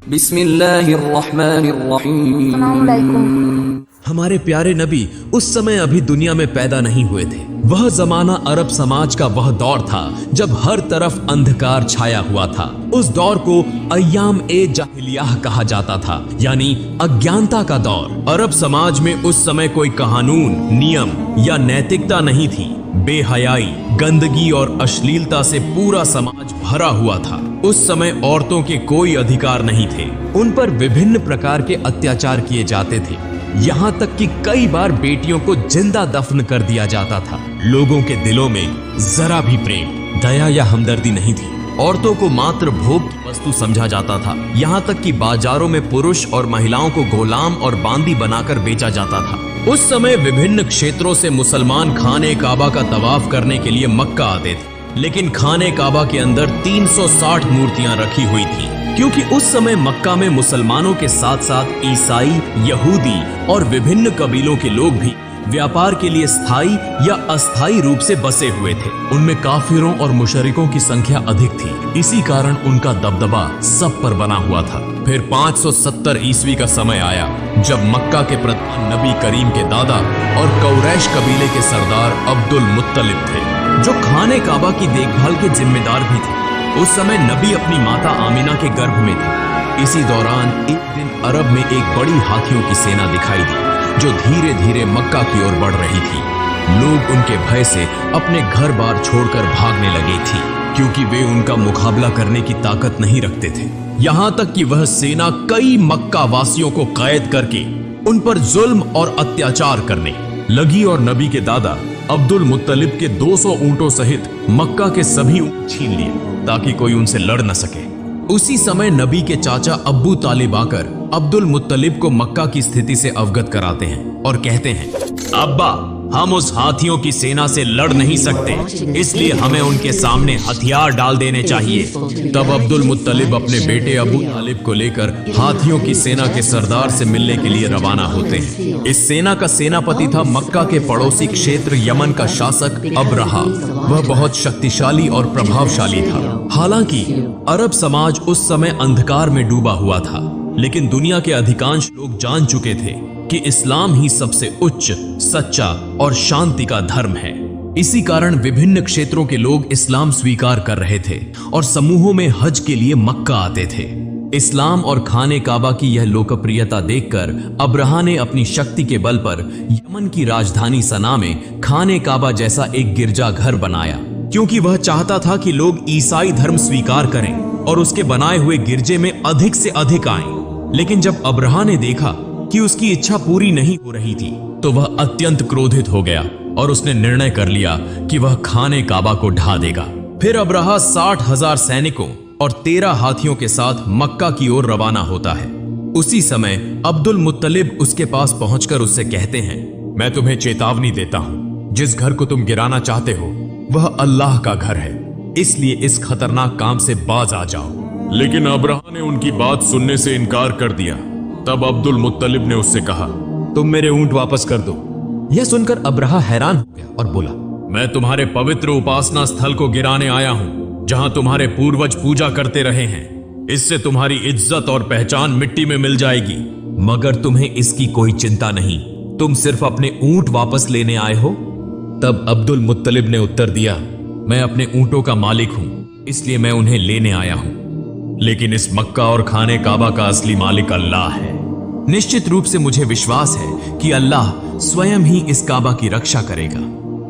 बिस्मिल्लाहिर्रहमानिर्रहीम। हमारे प्यारे नबी उस समय अभी दुनिया में पैदा नहीं हुए थे। वह जमाना अरब समाज का वह दौर था जब हर तरफ अंधकार छाया हुआ था। उस दौर को अय्याम ए जाहिलियाह कहा जाता था, यानी अज्ञानता का दौर। अरब समाज में उस समय कोई कानून, नियम या नैतिकता नहीं थी। बेहयाई, गंदगी और अश्लीलता से पूरा समाज भरा हुआ था। उस समय औरतों के कोई अधिकार नहीं थे। उन पर विभिन्न प्रकार के अत्याचार किए जाते थे, यहाँ तक कि कई बार बेटियों को जिंदा दफन कर दिया जाता था। लोगों के दिलों में जरा भी प्रेम, दया या हमदर्दी नहीं थी। औरतों को मात्र भोग की वस्तु समझा जाता था। यहाँ तक कि बाजारों में पुरुष और महिलाओं को गुलाम और बांदी बनाकर बेचा जाता था। उस समय विभिन्न क्षेत्रों से मुसलमान खाने काबा का तवाफ करने के लिए मक्का आते थे, लेकिन खाने काबा के अंदर 360 मूर्तियां रखी हुई थी, क्योंकि उस समय मक्का में मुसलमानों के साथ साथ ईसाई, यहूदी और विभिन्न कबीलों के लोग भी व्यापार के लिए स्थायी या अस्थायी रूप से बसे हुए थे। उनमें काफिरों और मुशरिकों की संख्या अधिक थी। इसी कारण उनका दबदबा सब पर बना हुआ था। फिर 570 ईस्वी का समय आया जब मक्का के प्रधान नबी करीम के दादा और कौरैश कबीले के सरदार अब्दुल मुत्तलिब थे, जो खाने काबा की देखभाल के जिम्मेदार भी थे। उस समय नबी अपनी माता आमिना के गर्भ में थे। इसी दौरान एक दिन अरब में एक बड़ी हाथियों की सेना दिखाई दी, जो धीरे धीरे मक्का की ओर बढ़ रही थी। लोग उनके भय से अपने घर बार छोड़कर भागने लगे थी, क्योंकि वे उनका मुकाबला करने की ताकत नहीं रखते थे। यहाँ तक कि वह सेना कई मक्का वासियों को कैद करके उन पर जुल्म और अत्याचार करने लगी और नबी के दादा अब्दुल मुत्तलिब के 200 ऊंटों सहित मक्का के सभी ऊंट छीन लिए, ताकि कोई उनसे लड़ न सके। उसी समय नबी के चाचा अब्बू तालिब आकर अब्दुल मुत्तलिब को मक्का की स्थिति से अवगत कराते हैं और कहते हैं, अब्बा, हम उस हाथियों की सेना से लड़ नहीं सकते, इसलिए हमें उनके सामने हथियार डाल देने चाहिए। तब अब्दुल मुत्तलिब अपने बेटे अबू तालिब को लेकर हाथियों की सेना के सरदार से मिलने के लिए रवाना होते हैं। इस सेना का सेनापति था मक्का के पड़ोसी क्षेत्र यमन का शासक अबरहा। वह बहुत शक्तिशाली और प्रभावशाली था। हालांकि अरब समाज उस समय अंधकार में डूबा हुआ था, लेकिन दुनिया के अधिकांश लोग जान चुके थे कि इस्लाम ही सबसे उच्च, सच्चा और शांति का धर्म है। इसी कारण विभिन्न क्षेत्रों के लोग इस्लाम स्वीकार कर रहे थे और समूहों में हज के लिए मक्का आते थे। इस्लाम और खाने काबा की यह लोकप्रियता देखकर अब्रहा ने अपनी शक्ति के बल पर यमन की राजधानी सना में खाने काबा जैसा एक गिरजाघर बनाया, क्योंकि वह चाहता था कि लोग ईसाई धर्म स्वीकार करें और उसके बनाए हुए गिरजे में अधिक से अधिक आएं। लेकिन जब अब्रहा ने देखा कि उसकी इच्छा पूरी नहीं हो रही थी, तो वह अत्यंत क्रोधित हो गया और उसने निर्णय कर लिया कि वह खाने काबा को ढा देगा। फिर अब्रहा 60,000 सैनिकों और 13 हाथियों के साथ मक्का की ओर रवाना होता है। उसी समय अब्दुल मुत्तलिब उसके पास पहुंचकर उससे कहते हैं, मैं तुम्हें चेतावनी देता हूं, जिस घर को तुम गिराना चाहते हो वह अल्लाह का घर है, इसलिए इस खतरनाक काम से बाज आ जाओ। लेकिन अब्रहा ने उनकी बात सुनने से इनकार कर दिया। तब अब्दुल मुत्तलिब ने उससे कहा, तुम मेरे ऊंट वापस कर दो। यह सुनकर अब्रहा हैरान हो गया और बोला, मैं तुम्हारे पवित्र उपासना स्थल को गिराने आया हूं, जहां तुम्हारे पूर्वज पूजा करते रहे हैं। इससे तुम्हारी इज्जत और पहचान मिट्टी में मिल जाएगी। मगर तुम्हें इसकी कोई चिंता नहीं, तुम सिर्फ अपने ऊंट वापस लेने आए हो। तब अब्दुल मुत्तलिब ने उत्तर दिया, मैं अपने ऊंटों का मालिक हूं, इसलिए मैं उन्हें लेने आया हूं, लेकिन इस मक्का और खाने काबा का असली मालिक अल्लाह है। निश्चित रूप से मुझे विश्वास है कि अल्लाह स्वयं ही इस काबा की रक्षा करेगा।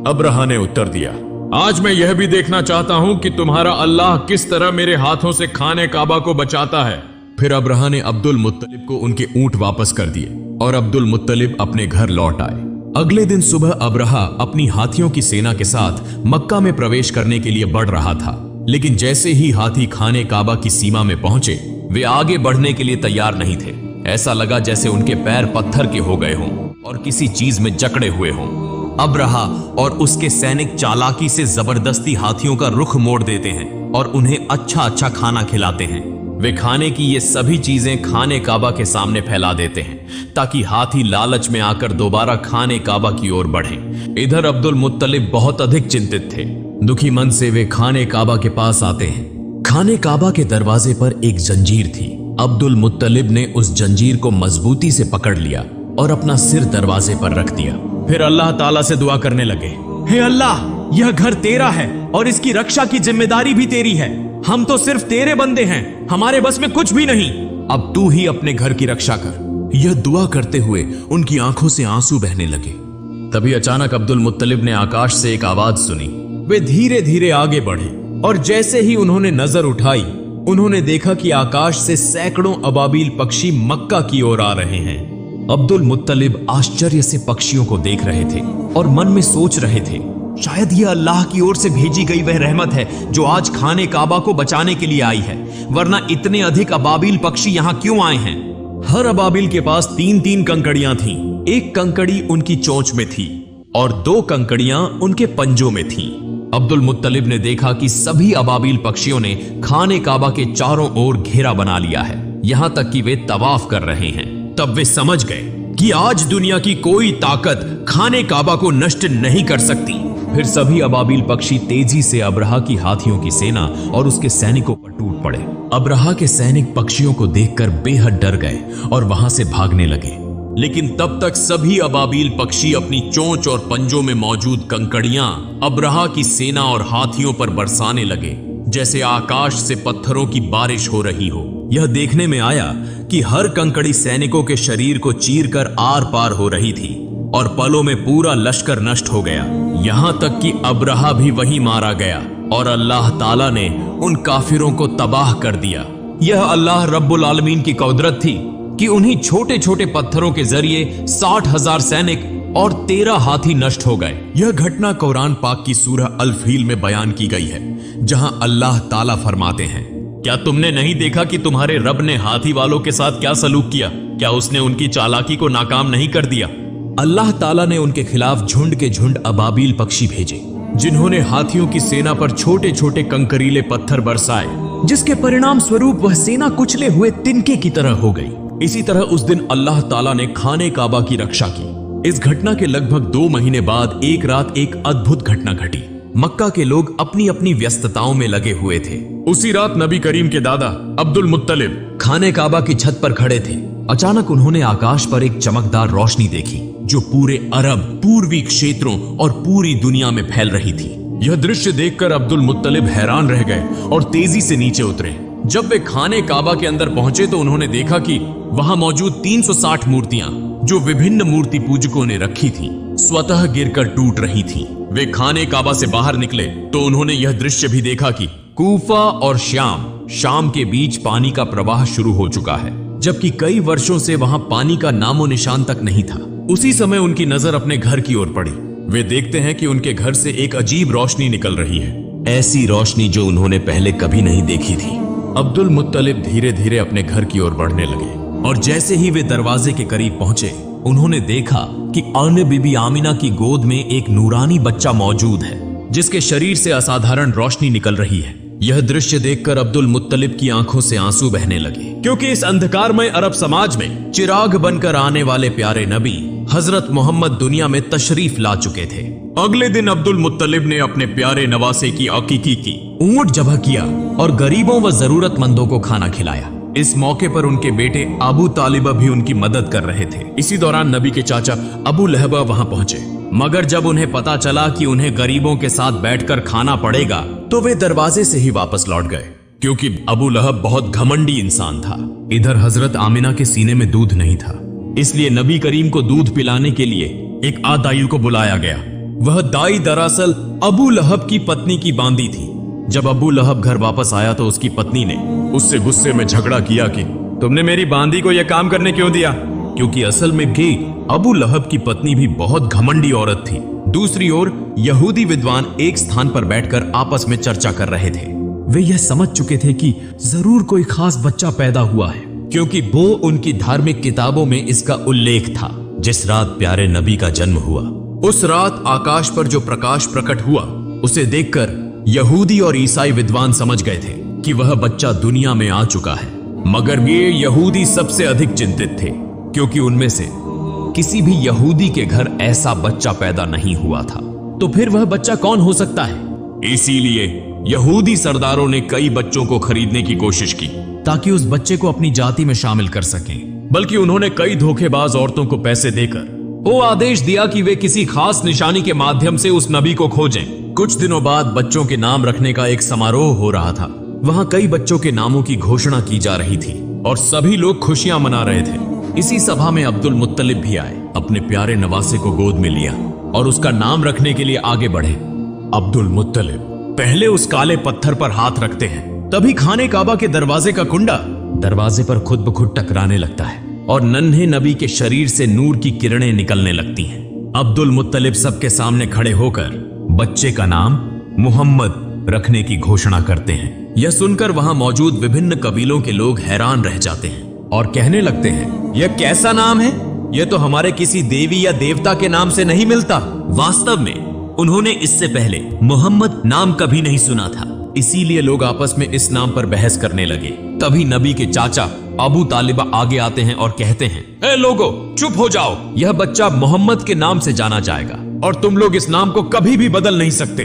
अब्रहा ने उत्तर दिया, आज मैं यह भी देखना चाहता हूं कि तुम्हारा अल्लाह किस तरह मेरे हाथों से खाने काबा को बचाता है। फिर अब्रहा ने अब्दुल मुत्तलिब को उनके ऊंट वापस कर दिए और अब्दुल मुत्तलिब अपने घर लौट आए। अगले दिन सुबह अब्रहा अपनी हाथियों की सेना के साथ मक्का में प्रवेश करने के लिए बढ़ रहा था, लेकिन जैसे ही हाथी खाने काबा की सीमा में पहुंचे, वे आगे बढ़ने के लिए तैयार नहीं थे। ऐसा लगा जैसे उनके पैर पत्थर के हो गए हों और किसी चीज में जकड़े हुए हों। अब्रहा और उसके सैनिक चालाकी से जबरदस्ती हाथियों का रुख मोड़ देते हैं और उन्हें अच्छा अच्छा खाना खिलाते हैं। वे खाने की ये सभी चीजें खाने काबा के सामने फैला देते हैं, ताकि हाथी लालच में आकर दोबारा खाने काबा की ओर बढ़ें। इधर अब्दुल मुत्तलिब बहुत अधिक चिंतित थे। दुखी मन से वे खाने काबा के पास आते हैं। खाने काबा के दरवाजे पर एक जंजीर थी, अब्दुल मुत्तलिब ने उस जंजीर को मजबूती से पकड़ लिया और अपना सिर दरवाजे पर रख दिया। फिर अल्लाह ताला से दुआ करने लगे, हे अल्लाह, यह घर तेरा है और इसकी रक्षा की जिम्मेदारी भी तेरी है। हम तो सिर्फ तेरे बंदे हैं, हमारे बस में कुछ भी नहीं। अब तू ही अपने घर की रक्षा कर। यह दुआ करते हुए उनकी आंखों से आंसू बहने लगे। तभी अचानक अब्दुल मुत्तलिब ने आकाश से एक आवाज सुनी। वे धीरे धीरे आगे बढ़े और जैसे ही उन्होंने नजर उठाई, उन्होंने देखा कि आकाश से सैकड़ों अबाबील पक्षी मक्का की ओर आ रहे हैं। अब्दुल मुत्तलिब आश्चर्य से पक्षियों को देख रहे थे और मन में सोच रहे थे, शायद यह अल्लाह की ओर से भेजी गई वह रहमत है जो आज खाने काबा को बचाने के लिए आई है, वरना इतने अधिक अबाबील पक्षी यहाँ क्यों आए हैं। हर अबाबील के पास 3-3 कंकड़ियां थीं। एक कंकड़ी उनकी चोंच में थी और 2 कंकड़ियां उनके पंजों में थीं। अब्दुल मुत्तलिब ने देखा कि सभी अबाबील पक्षियों ने खाने काबा के चारों ओर घेरा बना लिया है, यहां तक कि वे तवाफ कर रहे हैं। तब वे समझ गए कि आज दुनिया की कोई ताकत खाने काबा को नष्ट नहीं कर सकती। फिर सभी अबाबील पक्षी तेजी से अब्रहा की हाथियों की सेना और उसके सैनिकों पर टूट पड़े। अब्रहा के सैनिक पक्षियों को देखकर बेहद डर गए और वहां से भागने लगे। लेकिन तब तक सभी अबाबील पक्षी अपनी चोंच और पंजों में मौजूद कंकड़ियां अब्रहा की सेना और हाथियों पर बरसाने लगे, जैसे आकाश से पत्थरों की बारिश हो रही हो। यह देखने में आया कि हर कंकड़ी सैनिकों के शरीर को चीरकर आर पार हो रही थी और पलों में पूरा लश्कर नष्ट हो गया। यहां तक कि अब्रहा भी वहीं मारा गया और अल्लाह ताला ने उन काफिरों को तबाह कर दिया। यह अल्लाह रब्बुल आलमीन की कुदरत थी कि उन्हीं छोटे छोटे पत्थरों के जरिए 60,000 सैनिक और 13 हाथी नष्ट हो गए। यह घटना कुरान पाक की सूरह अल फील में बयान की गई है, जहां अल्लाह ताला फरमाते हैं, क्या तुमने नहीं देखा कि तुम्हारे रब ने हाथी वालों के साथ क्या सलूक किया? क्या उसने उनकी चालाकी को नाकाम नहीं कर दिया? अल्लाह ताला ने उनके खिलाफ झुंड के झुंड अबाबील पक्षी भेजे, जिन्होंने हाथियों की सेना पर छोटे छोटे कंकरीले पत्थर बरसाए, जिसके परिणाम स्वरूप वह सेना कुचले हुए तिनके की तरह हो गई। इसी तरह उस दिन अल्लाह ताला ने खाने काबा की रक्षा की। इस घटना के लगभग 2 महीने बाद एक रात एक अद्भुत घटना घटी। मक्का के लोग अपनी अपनी व्यस्तताओं में लगे हुए थे। उसी रात नबी करीम के दादा अब्दुल मुत्तलिब खाने काबा की छत पर खड़े थे। अचानक उन्होंने आकाश पर एक चमकदार रोशनी देखी जो पूरे अरब, पूर्वी क्षेत्रों और पूरी दुनिया में फैल रही थी। यह दृश्य देखकर अब्दुल मुत्तलिब हैरान रह गए और तेजी से नीचे उतरे। जब वे खाने काबा के अंदर पहुंचे तो उन्होंने देखा कि वहां मौजूद 360 मूर्तियां जो विभिन्न मूर्ति पूजकों ने रखी थी, स्वतः गिरकर टूट रही थीं। वे खाने काबा से बाहर निकले तो उन्होंने यह दृश्य भी देखा कि कूफा और शाम के बीच पानी का प्रवाह शुरू हो चुका है, जबकि कई वर्षों से वहां पानी का नामो निशान तक नहीं था। उसी समय उनकी नजर अपने घर की ओर पड़ी। वे देखते हैं कि उनके घर से एक अजीब रोशनी निकल रही है, ऐसी रोशनी जो उन्होंने पहले कभी नहीं देखी थी। अब्दुल मुत्तलिब धीरे धीरे अपने घर की ओर बढ़ने लगे और जैसे ही वे दरवाजे के करीब पहुंचे, उन्होंने देखा कि अन्य बीबी आमिना की गोद में एक नूरानी बच्चा मौजूद है, जिसके शरीर से असाधारण रोशनी निकल रही है। यह दृश्य देखकर अब्दुल मुत्तलिब की आंखों से आंसू बहने लगे, क्योंकि इस अंधकारमय अरब समाज में चिराग बनकर आने वाले प्यारे नबी हजरत मोहम्मद दुनिया में तशरीफ ला चुके थे। अगले दिन अब्दुल मुत्तलिब ने अपने प्यारे नवासे की अकीकी की, ऊंट ज़बह किया और गरीबों व जरूरतमंदों को खाना खिलाया। इस मौके पर उनके बेटे अबू तालिबा भी उनकी मदद कर रहे थे। इसी दौरान नबी के चाचा अबू लहबा वहां पहुंचे, मगर जब उन्हें पता चला कि उन्हें गरीबों के साथ बैठकर खाना पड़ेगा तो वे दरवाजे से ही वापस लौट गए, क्योंकि अबू लहब बहुत घमंडी इंसान था। इधर हजरत आमिना के सीने में दूध नहीं था, इसलिए नबी करीम को दूध पिलाने के लिए एक आदाई को बुलाया गया। वह दाई दरअसल अबू लहब की पत्नी की बांदी थी। जब अबू लहब घर वापस आया तो उसकी पत्नी ने उससे गुस्से में झगड़ा किया कि तुमने मेरी बांदी को यह काम करने क्यों दिया, क्योंकि असल में भी अबू लहब की पत्नी भी बहुत घमंडी औरत थी। दूसरी ओर यहूदी विद्वान एक स्थान पर बैठकर आपस में चर्चा कर रहे थे। वे यह समझ चुके थे कि जरूर कोई खास बच्चा पैदा हुआ है, क्योंकि वो उनकी धार्मिक किताबों में इसका उल्लेख था। जिस रात प्यारे नबी का जन्म हुआ, उस रात आकाश पर जो प्रकाश प्रकट हुआ, उसे देखकर यहूदी और ईसाई विद्वान समझ गए थे कि वह बच्चा दुनिया में आ चुका है। मगर ये यहूदी सबसे अधिक चिंतित थे, क्योंकि उनमें से किसी भी यहूदी के घर ऐसा बच्चा पैदा नहीं हुआ था। तो फिर वह बच्चा कौन हो सकता है? इसीलिए यहूदी सरदारों ने कई बच्चों को खरीदने की कोशिश की ताकि उस बच्चे को अपनी जाति में शामिल कर सकें। बल्कि उन्होंने कई धोखेबाज औरतों को पैसे देकर वो आदेश दिया कि वे किसी खास निशानी के माध्यम से उस नबी को खोजें। कुछ दिनों बाद बच्चों के नाम रखने का एक समारोह हो रहा था। वहां कई बच्चों के नामों की घोषणा की जा रही थी और सभी लोग खुशियां मना रहे थे। इसी सभा में अब्दुल मुत्तलिब भी आए, अपने प्यारे नवासे को गोद में लिया और उसका नाम रखने के लिए आगे बढ़े। अब्दुल मुत्तलिब पहले उस काले पत्थर पर हाथ रखते हैं, तभी खाने काबा के दरवाजे का कुंडा दरवाजे पर खुद ब खुद टकराने लगता है और नन्हे नबी के शरीर से नूर की किरणें निकलने लगती हैं। अब्दुल मुत्तलिब सबके सामने खड़े होकर बच्चे का नाम मोहम्मद रखने की घोषणा करते हैं। यह सुनकर वहां मौजूद विभिन्न कबीलों के लोग हैरान रह जाते हैं और कहने लगते हैं, यह कैसा नाम है? यह तो हमारे किसी देवी या देवता के नाम से नहीं मिलता। वास्तव में उन्होंने इससे पहले मोहम्मद नाम कभी नहीं सुना था, इसीलिए लोग आपस में इस नाम पर बहस करने लगे। तभी नबी के चाचा अबू तालिबा आगे आते हैं और कहते हैं, ए लोगो, चुप हो जाओ। यह बच्चा मोहम्मद के नाम से जाना जाएगा और तुम लोग इस नाम को कभी भी बदल नहीं सकते।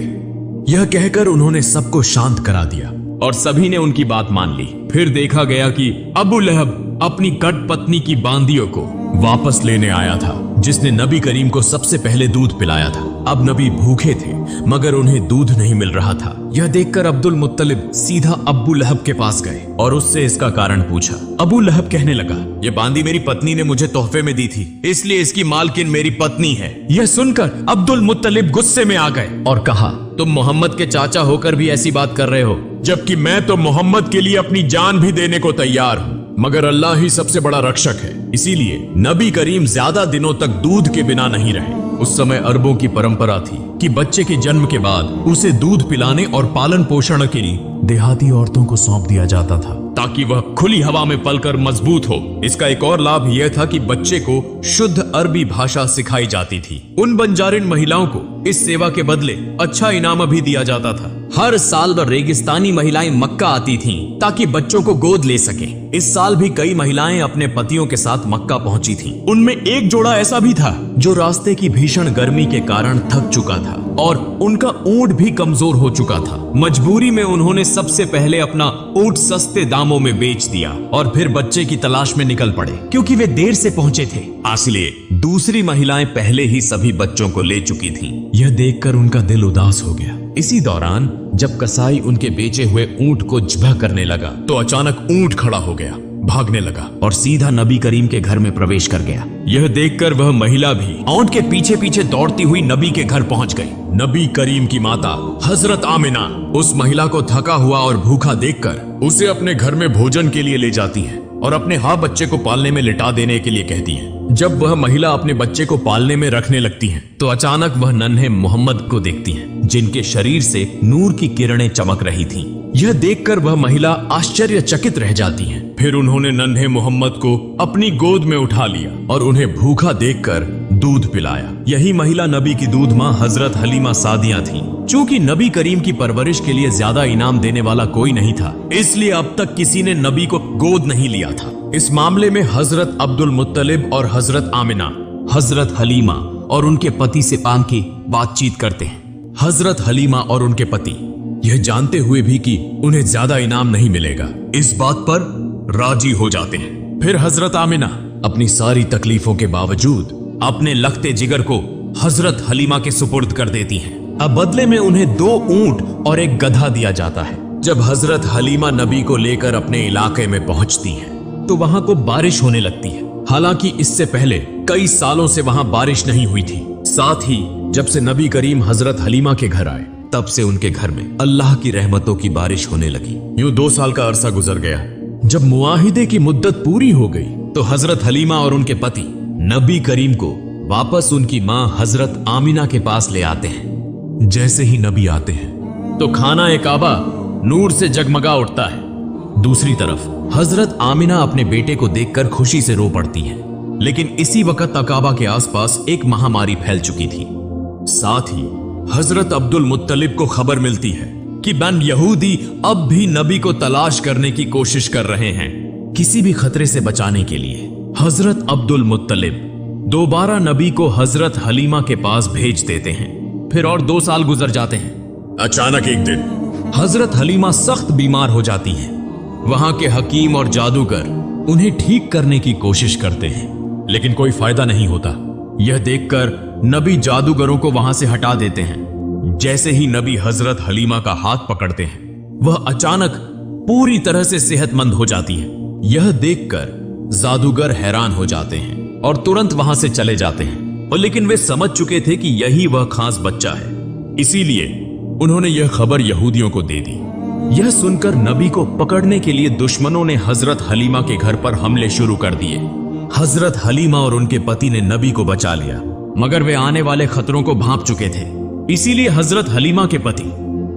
यह कहकर उन्होंने सबको शांत करा दिया और सभी ने उनकी बात मान ली। फिर देखा गया कि अबू लहब अपनी कट पत्नी की बांदियों को वापस लेने आया था, जिसने नबी करीम को सबसे पहले दूध पिलाया था। अब नबी भूखे थे मगर उन्हें दूध नहीं मिल रहा था। यह देखकर अब्दुल मुत्तलिब सीधा अबू लहब के पास गए और उससे इसका कारण पूछा। अबू लहब कहने लगा, यह बांदी मेरी पत्नी ने मुझे तोहफे में दी थी, इसलिए इसकी मालकिन मेरी पत्नी है। यह सुनकर अब्दुल मुत्तलिब गुस्से में आ गए और कहा, तुम मोहम्मद के चाचा होकर भी ऐसी बात कर रहे हो, जबकि मैं तो मोहम्मद के लिए अपनी जान भी देने को तैयार हूँ। मगर अल्लाह ही सबसे बड़ा रक्षक है, इसीलिए नबी करीम ज्यादा दिनों तक दूध के बिना नहीं रहे। उस समय अरबों की परंपरा थी कि बच्चे के जन्म के बाद उसे दूध पिलाने और पालन पोषण के लिए देहाती औरतों को सौंप दिया जाता था, ताकि वह खुली हवा में पलकर मजबूत हो। इसका एक और लाभ यह था कि बच्चे को शुद्ध अरबी भाषा सिखाई जाती थी। उन बंजारिन महिलाओं को इस सेवा के बदले अच्छा इनाम भी दिया जाता था। हर साल रेगिस्तानी महिलाएं मक्का आती थीं ताकि बच्चों को गोद ले सके। इस साल भी कई महिलाएं अपने पतियों के साथ मक्का पहुंची थीं। उनमें एक जोड़ा ऐसा भी था जो रास्ते की भीषण गर्मी के कारण थक चुका था और उनका ऊंट भी कमजोर हो चुका था। मजबूरी में उन्होंने सबसे पहले अपना ऊंट सस्ते दामों में बेच दिया और फिर बच्चे की तलाश में निकल पड़े, क्योंकि वे देर से पहुंचे थे। इसलिए दूसरी महिलाएं पहले ही सभी बच्चों को ले चुकी थीं। यह देखकर उनका दिल उदास हो गया। इसी दौरान जब कसाई उनके बेचे हुए ऊंट को ज़िबह करने लगा तो अचानक ऊंट खड़ा हो गया, भागने लगा और सीधा नबी करीम के घर में प्रवेश कर गया। यह देखकर वह महिला भी ऊंट के पीछे पीछे दौड़ती हुई नबी के घर पहुंच गई। नबी करीम की माता हजरत आमिना उस महिला को थका हुआ और भूखा देखकर उसे अपने घर में भोजन के लिए ले जाती है और अपने बच्चे को पालने में लिटा देने के लिए कहती है। जब वह महिला अपने बच्चे को पालने में रखने लगती है तो अचानक वह नन्हे मोहम्मद को देखती है, जिनके शरीर से नूर की किरणें चमक रही थीं। यह देखकर वह महिला आश्चर्यचकित रह जाती है। फिर उन्होंने नन्हे मोहम्मद को अपनी गोद में उठा लिया और उन्हें भूखा देखकर दूध पिलाया। यही महिला नबी की दूध माँ हजरत हलीमा सादिया थी। चूंकि नबी करीम की परवरिश के लिए ज्यादा इनाम देने वाला कोई नहीं था, इसलिए अब तक किसी ने नबी को गोद नहीं लिया था। इस मामले में हजरत अब्दुल मुत्तलिब और हजरत आमिना हजरत हलीमा और उनके पति से की बातचीत करते हैं। हजरत हलीमा और उनके पति यह जानते हुए भी कि उन्हें ज्यादा इनाम नहीं मिलेगा, इस बात पर राजी हो जाते हैं। फिर हजरत आमिना अपनी सारी तकलीफों के बावजूद अपने लखते जिगर को हजरत हलीमा के सुपुर्द कर देती हैं। अब बदले में उन्हें 2 ऊंट और एक गधा दिया जाता है। जब हजरत हलीमा नबी को लेकर अपने इलाके में पहुंचती हैं, तो वहां को बारिश होने लगती है। हालांकि इससे पहले कई सालों से वहां बारिश नहीं हुई थी। साथ ही जब से नबी करीम हजरत हलीमा के घर आए, तब से उनके घर में अल्लाह की रहमतों की बारिश होने लगी। यूं 2 साल का अरसा गुजर गया। जब मुआहिदे की मुद्दत पूरी हो गई तो हजरत हलीमा और उनके पति नबी करीम को वापस उनकी मां हजरत आमिना के पास ले आते हैं। जैसे ही नबी आते हैं तो खाना ए काबा नूर से जगमगा उठता है। दूसरी तरफ हजरत आमिना अपने बेटे को देखकर खुशी से रो पड़ती हैं। लेकिन इसी वक्त अकाबा के आसपास एक महामारी फैल चुकी थी। साथ ही हजरत अब्दुल मुत्तलिब को खबर मिलती है कि बन यहूदी अब भी नबी को तलाश करने की कोशिश कर रहे हैं। किसी भी खतरे से बचाने के लिए हजरत अब्दुल मुत्तलिब दोबारा नबी को हजरत हलीमा के पास भेज देते हैं। फिर और 2 साल गुजर जाते हैं। अचानक एक दिन हजरत हलीमा सख्त बीमार हो जाती हैं। वहां के हकीम और जादूगर उन्हें ठीक करने की कोशिश करते हैं, लेकिन कोई फायदा नहीं होता। यह देखकर नबी जादूगरों को वहां से हटा देते हैं। जैसे ही नबी हजरत हलीमा का हाथ पकड़ते हैं, वह अचानक पूरी तरह से सेहतमंद हो जाती है। यह देखकर जादूगर हैरान हो जाते हैं और तुरंत वहां से चले जाते हैं। और लेकिन वे समझ चुके थे कि यही वह खास बच्चा है, इसीलिए उन्होंने यह खबर यहूदियों को दे दी। यह सुनकर नबी को पकड़ने के लिए दुश्मनों ने हजरत हलीमा के घर पर हमले शुरू कर दिए। हजरत हलीमा और उनके पति ने नबी को बचा लिया, मगर वे आने वाले खतरों को भांप चुके थे। इसीलिए हजरत हलीमा के पति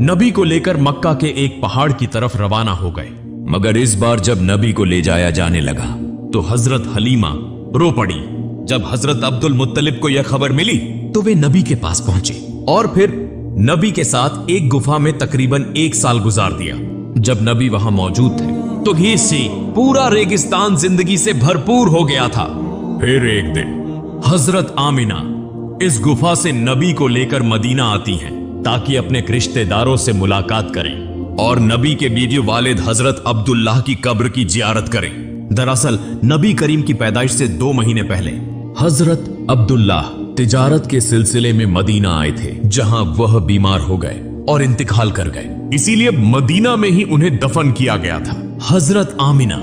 नबी को लेकर मक्का के एक पहाड़ की तरफ रवाना हो गए। मगर इस बार जब नबी को ले जाया जाने लगा तो हजरत हलीमा रो पड़ी। जब हजरत अब्दुल मुत्तलिब को यह खबर मिली तो वे नबी के पास पहुंचे और फिर नबी के साथ एक गुफा में तकरीबन 1 साल गुजार दिया। जब नबी वहां मौजूद थे तो घीसी पूरा रेगिस्तान जिंदगी से भरपूर हो गया था। फिर एक दिन हजरत आमिना इस गुफा से नबी को लेकर मदीना आती हैं ताकि अपने रिश्तेदारों से मुलाकात करें और नबी के बीवी वालिद हजरत अब्दुल्लाह की कब्र की जियारत करें। दरअसल नबी करीम की पैदाइश से 2 महीने पहले हजरत अब्दुल्लाह तिजारत के सिलसिले में मदीना आए थे, जहां वह बीमार हो गए और इंतकाल कर गए। इसीलिए मदीना में ही उन्हें दफन किया गया था। हजरत आमिना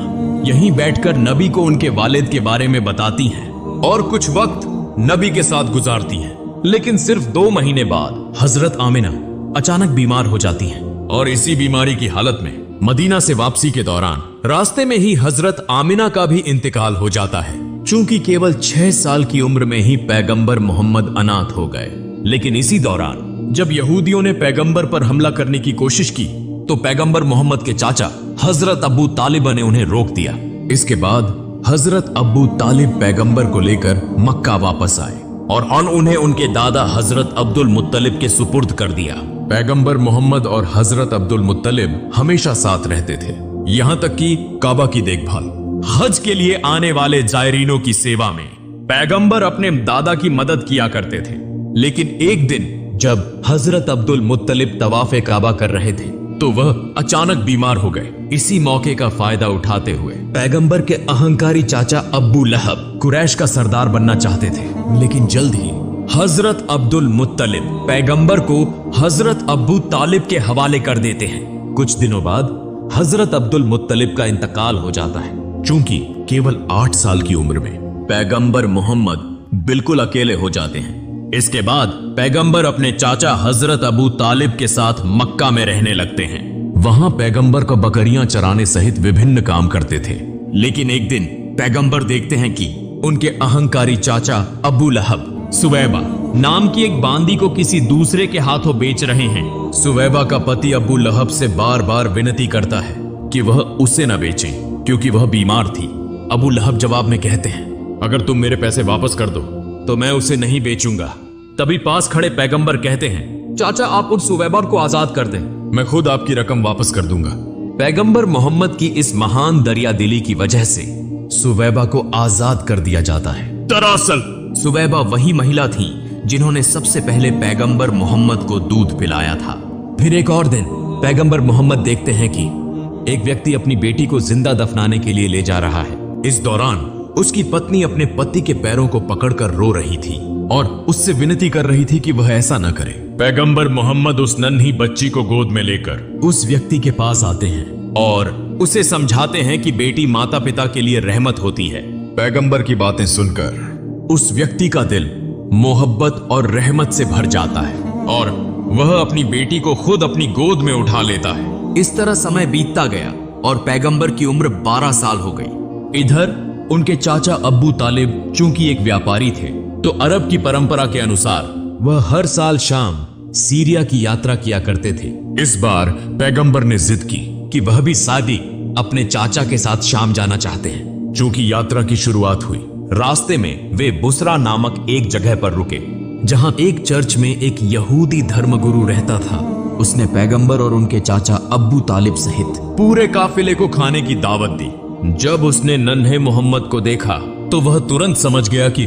यहीं बैठकर नबी को उनके वालिद के बारे में बताती हैं और कुछ वक्त नबी के साथ गुजारती हैं। लेकिन सिर्फ 2 महीने बाद हजरत आमिना अचानक बीमार हो जाती हैं और इसी बीमारी की हालत में मदीना से वापसी के दौरान रास्ते में ही हजरत आमिना का भी इंतकाल हो जाता है। चूंकि केवल 6 साल की उम्र में ही पैगंबर मोहम्मद अनाथ हो गए। लेकिन इसी दौरान जब यहूदियों ने पैगंबर पर हमला करने की कोशिश की तो पैगंबर मोहम्मद के चाचा हजरत अबू तालिब ने उन्हें रोक दिया। इसके बाद हजरत अबू तालिब पैगंबर को लेकर मक्का वापस आए और उन्हें उनके दादा हजरत अब्दुल मुत्तलिब के सुपुर्द कर दिया। पैगंबर मोहम्मद और हजरत अब्दुल मुत्तलिब हमेशा साथ रहते थे, यहां तक कि काबा की देखभाल, हज के लिए आने वाले जायरीनों की सेवा में पैगंबर अपने दादा की मदद किया करते थे। लेकिन एक दिन जब हजरत अब्दुल मुत्तलिब तवाफ़े काबा कर रहे थे तो वह अचानक बीमार हो गए। इसी मौके का फायदा उठाते हुए पैगंबर के अहंकारी चाचा अब्बू लहब कुरैश का सरदार बनना चाहते थे। लेकिन जल्द ही हजरत अब्दुल मुत्तलिब पैगंबर को हजरत अब्बू तालिब के हवाले कर देते हैं। कुछ दिनों बाद हजरत अब्दुल मुत्तलिब का इंतकाल हो जाता है। चूंकि केवल 8 साल की उम्र में पैगंबर मोहम्मद बिल्कुल अकेले हो जाते हैं। इसके बाद पैगंबर अपने चाचा हजरत अबू तालिब के साथ मक्का में रहने लगते हैं। वहां पैगंबर को बकरियां चराने सहित विभिन्न काम करते थे। लेकिन एक दिन पैगंबर देखते हैं कि उनके अहंकारी चाचा अबू लहब सुवैबा नाम की एक बांदी को किसी दूसरे के हाथों बेच रहे हैं। सुवैबा का पति अबू लहब से बार बार विनती करता है कि वह उसे न बेचें क्योंकि वह बीमार थी। अबू लहब जवाब में कहते हैं, अगर तुम मेरे पैसे वापस कर दो तो मैं उसे नहीं बेचूंगा। तभी पास खड़े पैगंबर कहते हैं, चाचा आप उन सुवैबा को आजाद कर दें, मैं खुद आपकी रकम वापस कर दूंगा। पैगंबर मोहम्मद की इस महान दरिया दिली की वजह से सुवैबा को आजाद कर दिया जाता है। दरअसल सुवैबा वही महिला थी जिन्होंने सबसे पहले पैगंबर मोहम्मद को दूध पिलाया था। फिर एक और दिन पैगंबर मोहम्मद देखते हैं कि एक व्यक्ति अपनी बेटी को जिंदा दफनाने के लिए ले जा रहा है। इस दौरान उसकी पत्नी अपने पति के पैरों को पकड़कर रो रही थी और उससे विनती कर रही थी कि वह ऐसा न करे। पैगंबर मोहम्मद उस नन्ही बच्ची को गोद में लेकर उस व्यक्ति के पास आते हैं और उसे समझाते हैं कि बेटी माता पिता के लिए रहमत होती है। पैगंबर की बातें सुनकर उस व्यक्ति का दिल मोहब्बत और रहमत से भर जाता है और वह अपनी बेटी को खुद अपनी गोद में उठा लेता है। इस तरह समय बीतता गया और पैगंबर की उम्र 12 साल हो गई। इधर उनके चाचा अब्बू तालिब चूंकि एक व्यापारी थे तो अरब की परंपरा के अनुसार वह हर साल शाम सीरिया की यात्रा किया करते थे। इस बार पैगंबर ने जिद की कि वह भी सादी अपने चाचा के साथ शाम जाना चाहते हैं। चूंकि यात्रा की शुरुआत हुई, रास्ते में वे बुसरा नामक एक जगह पर रुके जहां एक चर्च में एक यहूदी धर्मगुरु रहता था। उसने पैगंबर और उनके चाचा अब्बू तालिब सहित पूरे काफिले को खाने की दावत दी। जब उसने नन्हे मोहम्मद को देखा तो वह तुरंत समझ गया कि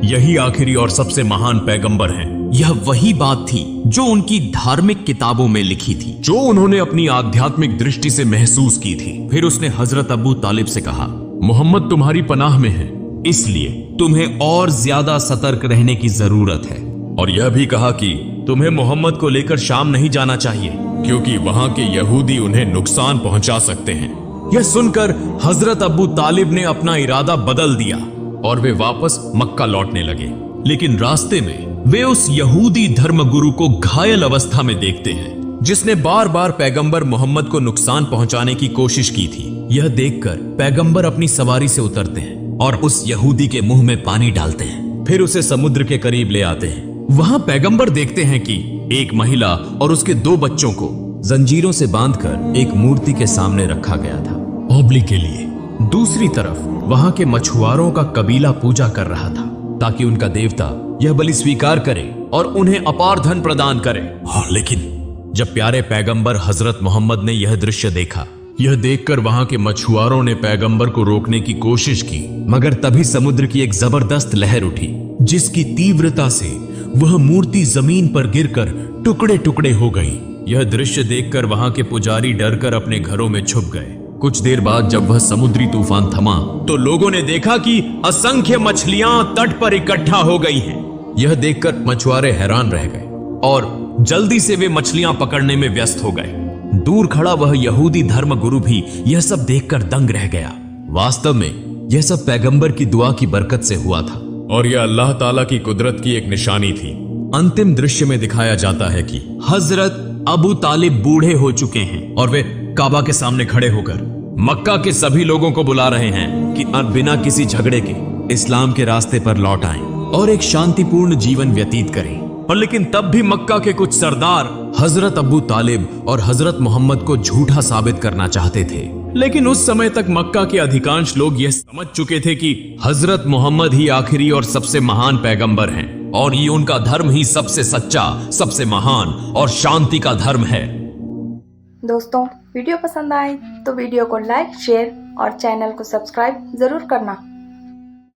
यही आखिरी और सबसे महान पैगंबर हैं। यह वही बात थी जो उनकी धार्मिक किताबों में लिखी थी, जो उन्होंने अपनी आध्यात्मिक दृष्टि से महसूस की थी। फिर उसने हजरत अबू तालिब से कहा, मोहम्मद तुम्हारी पनाह में है, इसलिए तुम्हें और ज्यादा सतर्क रहने की जरूरत है। और यह भी कहा कि तुम्हें मोहम्मद को लेकर शाम नहीं जाना चाहिए, क्योंकि वहां के यहूदी उन्हें नुकसान पहुंचा सकते हैं। यह सुनकर हजरत अबू तालिब ने अपना इरादा बदल दिया और वे वापस मक्का लौटने लगे। लेकिन रास्ते में वे उस यहूदी धर्मगुरु को घायल अवस्था में देखते हैं, जिसने बार बार पैगंबर मोहम्मद को नुकसान पहुंचाने की कोशिश की थी। यह देखकर पैगंबर अपनी सवारी से उतरते हैं और उस यहूदी के मुंह में पानी डालते हैं, फिर उसे समुद्र के करीब ले आते हैं। वहां पैगंबर देखते हैं कि एक महिला और उसके 2 बच्चों को जंजीरों से बांधकर एक मूर्ति के सामने रखा गया था, ओबली के लिए। दूसरी तरफ वहां के मछुआरों का कबीला पूजा कर रहा था, ताकि उनका देवता यह बलि स्वीकार करे और उन्हें अपार धन प्रदान करे। हाँ, लेकिन जब प्यारे पैगंबर हजरत मोहम्मद ने यह दृश्य देखा, यह देखकर वहां के मछुआरों ने पैगंबर को रोकने की कोशिश की, मगर तभी समुद्र की एक जबरदस्त लहर उठी, जिसकी तीव्रता से वह मूर्ति जमीन पर गिरकर टुकड़े टुकड़े हो गई। यह दृश्य देखकर वहां के पुजारी डरकर अपने घरों में छुप गए। कुछ देर बाद जब वह समुद्री तूफान थमा, तो लोगों ने देखा कि असंख्य मछलियां तट पर इकट्ठा हो गई हैं। यह देखकर मछुआरे हैरान रह गए और जल्दी से वे मछलियां पकड़ने में व्यस्त हो गए। दूर खड़ा वह यहूदी धर्मगुरु भी यह सब देखकर दंग रह गया। वास्तव में यह सब पैगंबर की दुआ की बरकत से हुआ था और यह अल्लाह ताला की कुदरत की एक निशानी थी। अंतिम दृश्य में दिखाया जाता है कि हजरत अबू तालिब बूढ़े हो चुके हैं और वे काबा के सामने खड़े होकर मक्का के सभी लोगों को बुला रहे हैं कि अब बिना किसी झगड़े के इस्लाम के रास्ते पर लौट आएं और एक शांतिपूर्ण जीवन व्यतीत करें। और लेकिन तब भी मक्का के कुछ सरदार हजरत अबू तालिब और हजरत मोहम्मद को झूठा साबित करना चाहते थे। लेकिन उस समय तक मक्का के अधिकांश लोग यह समझ चुके थे कि हजरत मोहम्मद ही आखिरी और सबसे महान पैगंबर हैं और ये उनका धर्म ही सबसे सच्चा, सबसे महान और शांति का धर्म है। दोस्तों, वीडियो पसंद आए तो वीडियो को लाइक, शेयर और चैनल को सब्सक्राइब जरूर करना।